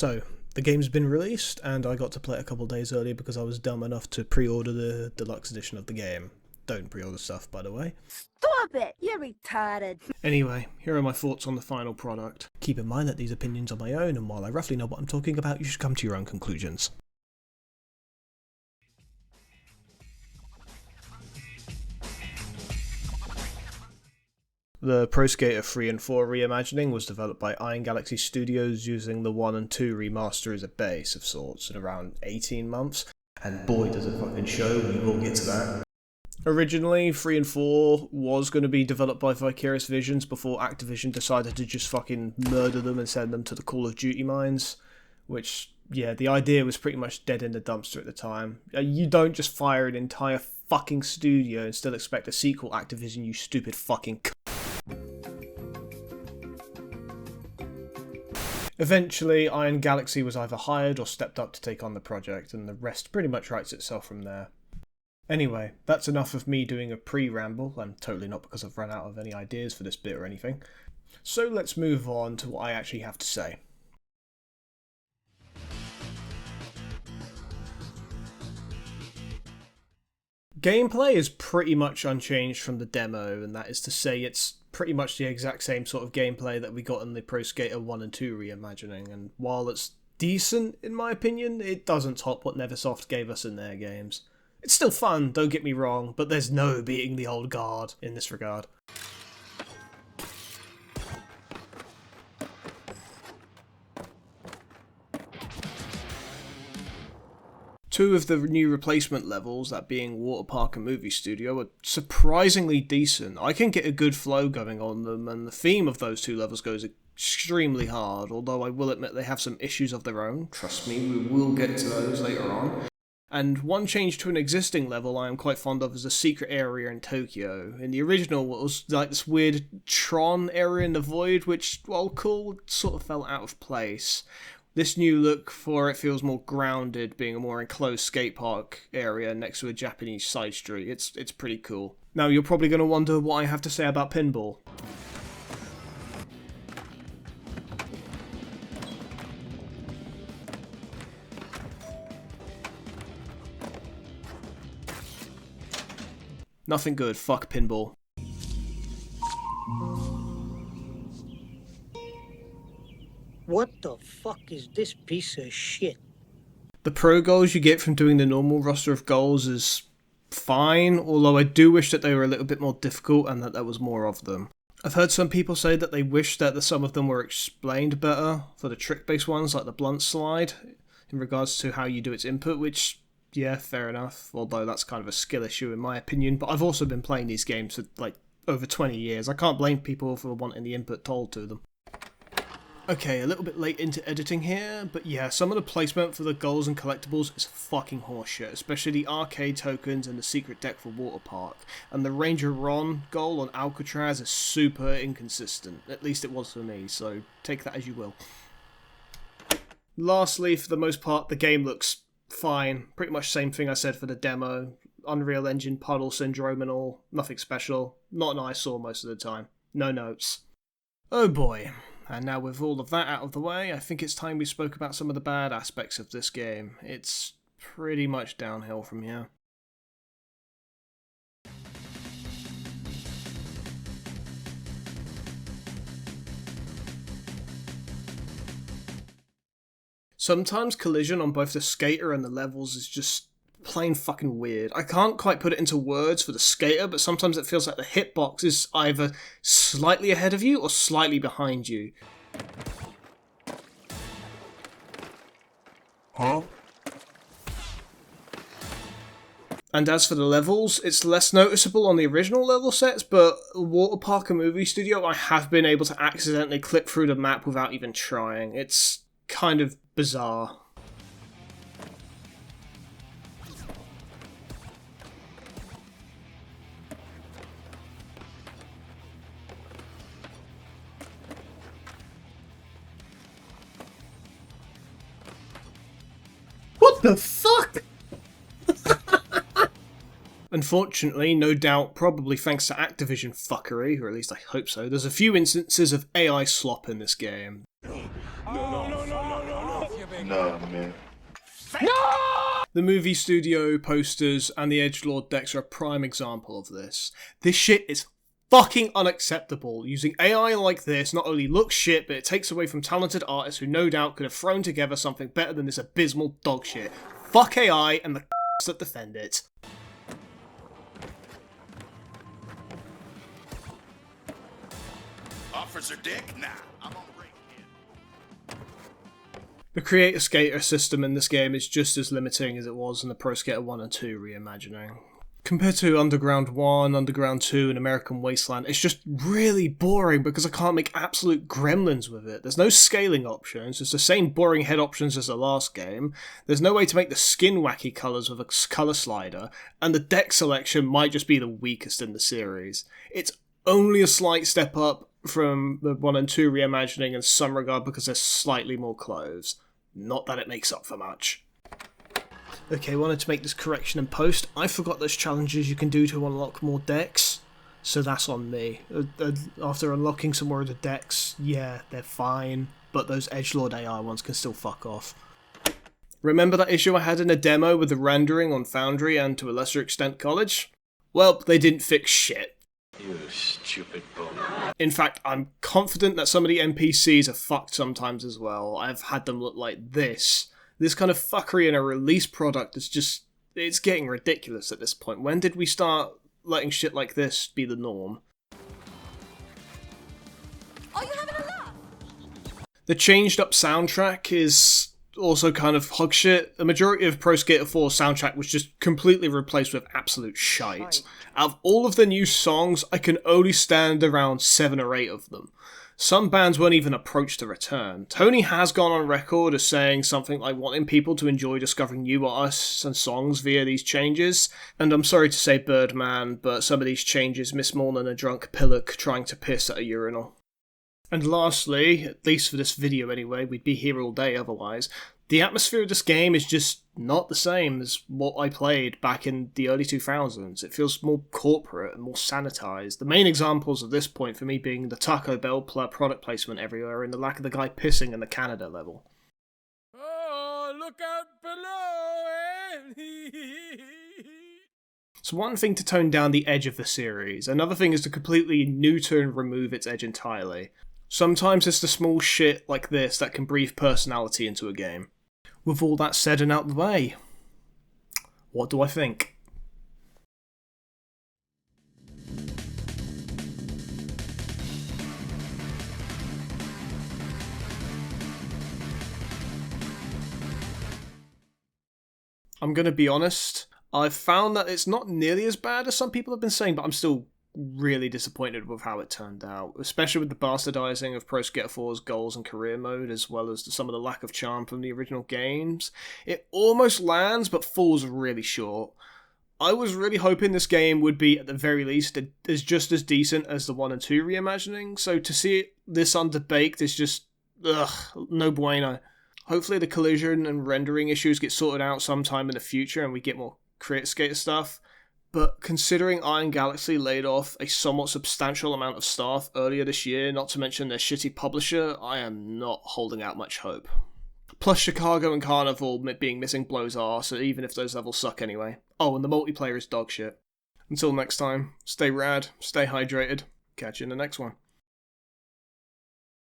So, the game's been released, and I got to play it a couple days earlier because I was dumb enough to pre-order the deluxe edition of the game. Don't pre-order stuff, by the way. Stop it! You're retarded. Anyway, here are my thoughts on the final product. Keep in mind that these opinions are my own, and while I roughly know what I'm talking about, you should come to your own conclusions. The Pro Skater 3 and 4 reimagining was developed by Iron Galaxy Studios using the 1 and 2 remaster as a base of sorts in around 18 months, and boy does it fucking show, we will get to that. Originally, 3 and 4 was going to be developed by Vicarious Visions before Activision decided to just fucking murder them and send them to the Call of Duty mines, which, yeah, the idea was pretty much dead in the dumpster at the time. You don't just fire an entire fucking studio and still expect a sequel, Activision, you stupid fucking Eventually, Iron Galaxy was either hired or stepped up to take on the project, and the rest pretty much writes itself from there. Anyway, that's enough of me doing a pre-ramble, and totally not because I've run out of any ideas for this bit or anything. So let's move on to what I actually have to say. Gameplay is pretty much unchanged from the demo, and that is to say it's pretty much the exact same sort of gameplay that we got in the Pro Skater 1 and 2 reimagining, and while it's decent in my opinion, it doesn't top what Neversoft gave us in their games. It's still fun, don't get me wrong, but there's no beating the old guard in this regard. Two of the new replacement levels, that being Water Park and Movie Studio, are surprisingly decent. I can get a good flow going on them, and the theme of those two levels goes extremely hard, although I will admit they have some issues of their own. Trust me, we will get to those later on. And one change to an existing level I am quite fond of is a secret area in Tokyo. In the original, it was like this weird Tron area in the void, which, while cool, sort of felt out of place. This new look for it feels more grounded, being a more enclosed skate park area next to a Japanese side street. It's pretty cool. Now you're probably going to wonder what I have to say about pinball. Nothing good, fuck pinball. What the fuck is this piece of shit? The pro goals you get from doing the normal roster of goals is fine, although I do wish that they were a little bit more difficult and that there was more of them. I've heard some people say that they wish that some of them were explained better for the trick-based ones, like the blunt slide, in regards to how you do its input, which, yeah, fair enough, although that's kind of a skill issue in my opinion, but I've also been playing these games for, like, over 20 years. I can't blame people for wanting the input told to them. Okay, a little bit late into editing here, but yeah, some of the placement for the goals and collectibles is fucking horseshit, especially the arcade tokens and the secret deck for Water Park. And the Ranger Ron goal on Alcatraz is super inconsistent, at least it was for me, so take that as you will. Lastly, for the most part, the game looks fine, pretty much same thing I said for the demo. Unreal Engine puddle syndrome and all, nothing special, not an eyesore most of the time, no notes. Oh boy. And now with all of that out of the way, I think it's time we spoke about some of the bad aspects of this game. It's pretty much downhill from here. Sometimes collision on both the skater and the levels is just plain fucking weird. I can't quite put it into words for the skater, but sometimes it feels like the hitbox is either slightly ahead of you or slightly behind you. Huh? And as for the levels, it's less noticeable on the original level sets, but Water Park and Movie Studio, I have been able to accidentally clip through the map without even trying. It's kind of bizarre. What the fuck? Unfortunately, no doubt, probably thanks to Activision fuckery, or at least I hope so, there's a few instances of AI slop in this game. No. Nah, man. The movie studio posters and the edgelord decks are a prime example of this. This shit is fucking unacceptable. Using AI like this not only looks shit, but it takes away from talented artists who no doubt could have thrown together something better than this abysmal dog shit. Fuck AI and the that defend it. Officer Dick? Nah, I'm on break, kid. The Creator Skater system in this game is just as limiting as it was in the Pro Skater 1 and 2 reimagining. Compared to Underground 1, Underground 2, and American Wasteland, it's just really boring because I can't make absolute gremlins with it. There's no scaling options, it's the same boring head options as the last game, there's no way to make the skin wacky colours with a colour slider, and the deck selection might just be the weakest in the series. It's only a slight step up from the 1 and 2 reimagining in some regard because there's slightly more clothes. Not that it makes up for much. Okay, wanted to make this correction in post. I forgot there's challenges you can do to unlock more decks, so that's on me. After unlocking some more of the decks, yeah, they're fine, but those edgelord AI ones can still fuck off. Remember that issue I had in a demo with the rendering on Foundry and to a lesser extent College? Well, they didn't fix shit. You stupid bum. In fact, I'm confident that some of the NPCs are fucked sometimes as well. I've had them look like this. This kind of fuckery in a release product is just... it's getting ridiculous at this point. When did we start letting shit like this be the norm? Are you having a laugh? The changed up soundtrack is also kind of hog shit. The majority of Pro Skater 4's soundtrack was just completely replaced with absolute shite. Out of all of the new songs, I can only stand around 7 or 8 of them. Some bands won't even approach the return. Tony has gone on record as saying something like wanting people to enjoy discovering new artists and songs via these changes, and I'm sorry to say Birdman, but some of these changes miss more than a drunk pillock trying to piss at a urinal. And lastly, at least for this video anyway, we'd be here all day otherwise, the atmosphere of this game is just not the same as what I played back in the early 2000s. It feels more corporate and more sanitized. The main examples of this point for me being the Taco Bell product placement everywhere and the lack of the guy pissing in the Canada level. Oh, look out below, eh? It's one thing to tone down the edge of the series, another thing is to completely neuter and remove its edge entirely. Sometimes it's the small shit like this that can breathe personality into a game. With all that said and out the way, what do I think? I'm going to be honest, I've found that it's not nearly as bad as some people have been saying, but I'm still really disappointed with how it turned out, especially with the bastardizing of Pro Skater 4's goals and career mode, as well as some of the lack of charm from the original games. It almost lands, but falls really short. I was really hoping this game would be, at the very least, just as decent as the 1 and 2 reimagining, so to see this underbaked is just, no bueno. Hopefully the collision and rendering issues get sorted out sometime in the future and we get more Creator Skater stuff. But considering Iron Galaxy laid off a somewhat substantial amount of staff earlier this year, not to mention their shitty publisher, I am not holding out much hope. Plus Chicago and Carnival being missing blows arse, even if those levels suck anyway. Oh, and the multiplayer is dog shit. Until next time, stay rad, stay hydrated, catch you in the next one.